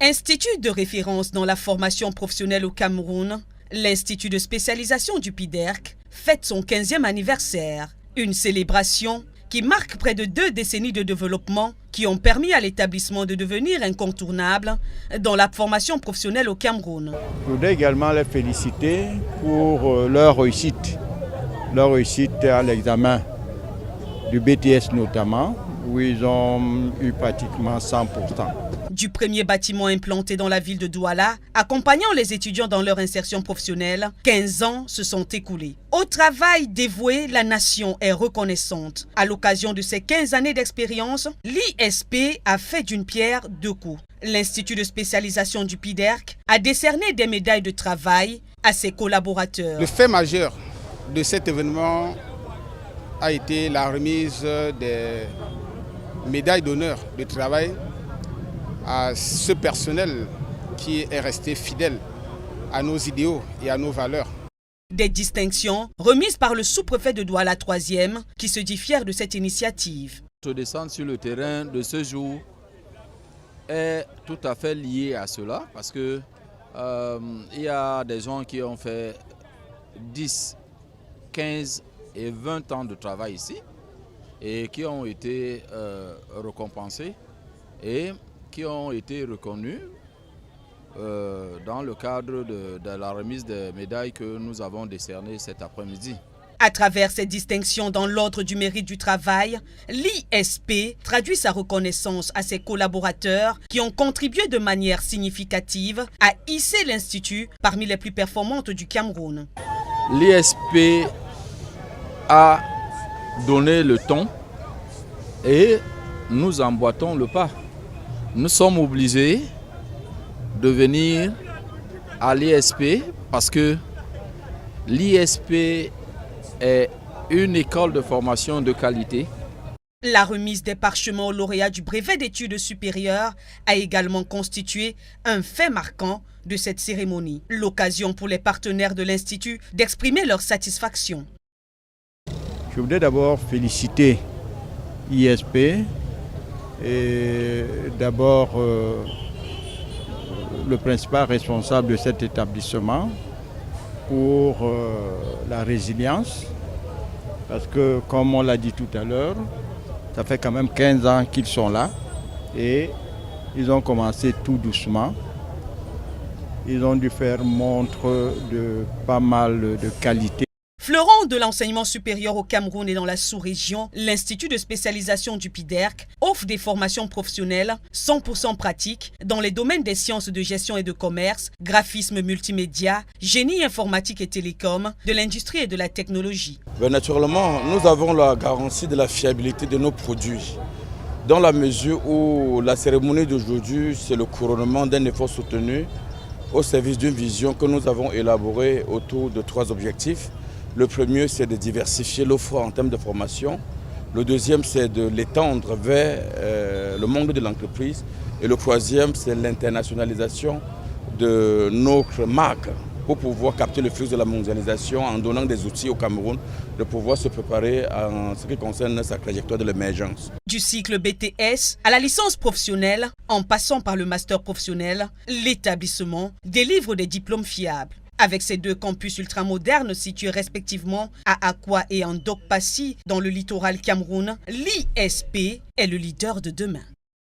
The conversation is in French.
Institut de référence dans la formation professionnelle au Cameroun, l'Institut de spécialisation du PIDERC fête son 15e anniversaire. Une célébration qui marque près de 2 décennies de développement qui ont permis à l'établissement de devenir incontournable dans la formation professionnelle au Cameroun. Je voudrais également les féliciter pour leur réussite à l'examen du BTS notamment, où ils ont eu pratiquement 100%. Du premier bâtiment implanté dans la ville de Douala, accompagnant les étudiants dans leur insertion professionnelle, 15 ans se sont écoulés. Au travail dévoué, la nation est reconnaissante. À l'occasion de ces 15 années d'expérience, l'ISP a fait d'une pierre 2 coups. L'Institut de spécialisation du PIDERC a décerné des médailles de travail à ses collaborateurs. Le fait majeur de cet événement a été la remise des médailles d'honneur de travail à ce personnel qui est resté fidèle à nos idéaux et à nos valeurs. Des distinctions remises par le sous-préfet de Douala 3e qui se dit fier de cette initiative. Se descendre sur le terrain de ce jour est tout à fait lié à cela parce que il y a des gens qui ont fait 10, 15 et 20 ans de travail ici et qui ont été récompensés et qui ont été reconnus dans le cadre de la remise des médailles que nous avons décernées cet après-midi. À travers ces distinctions dans l'ordre du mérite du travail, l'ISP traduit sa reconnaissance à ses collaborateurs qui ont contribué de manière significative à hisser l'Institut parmi les plus performantes du Cameroun. L'ISP a donné le ton et nous emboîtons le pas. Nous sommes obligés de venir à l'ISP parce que l'ISP est une école de formation de qualité. La remise des parchemins aux lauréats du brevet d'études supérieures a également constitué un fait marquant de cette cérémonie. L'occasion pour les partenaires de l'Institut d'exprimer leur satisfaction. Je voudrais d'abord féliciter l'ISP et d'abord le principal responsable de cet établissement pour la résilience, parce que comme on l'a dit tout à l'heure, ça fait quand même 15 ans qu'ils sont là et ils ont commencé tout doucement. Ils ont dû faire montre de pas mal de qualité. Fleuron de l'enseignement supérieur au Cameroun et dans la sous-région, l'Institut de spécialisation du PIDERC offre des formations professionnelles 100% pratiques dans les domaines des sciences de gestion et de commerce, graphisme multimédia, génie informatique et télécom, de l'industrie et de la technologie. Naturellement, nous avons la garantie de la fiabilité de nos produits, dans la mesure où la cérémonie d'aujourd'hui, c'est le couronnement d'un effort soutenu au service d'une vision que nous avons élaborée autour de 3 objectifs. Le premier, c'est de diversifier l'offre en termes de formation. Le deuxième, c'est de l'étendre vers le monde de l'entreprise. Et le troisième, c'est l'internationalisation de notre marque pour pouvoir capter le flux de la mondialisation en donnant des outils au Cameroun de pouvoir se préparer en ce qui concerne sa trajectoire de l'émergence. Du cycle BTS à la licence professionnelle, en passant par le master professionnel, l'établissement délivre des diplômes fiables. Avec ces 2 campus ultramodernes situés respectivement à Akwa et en Dokpassi dans le littoral Cameroun, l'ISP est le leader de demain.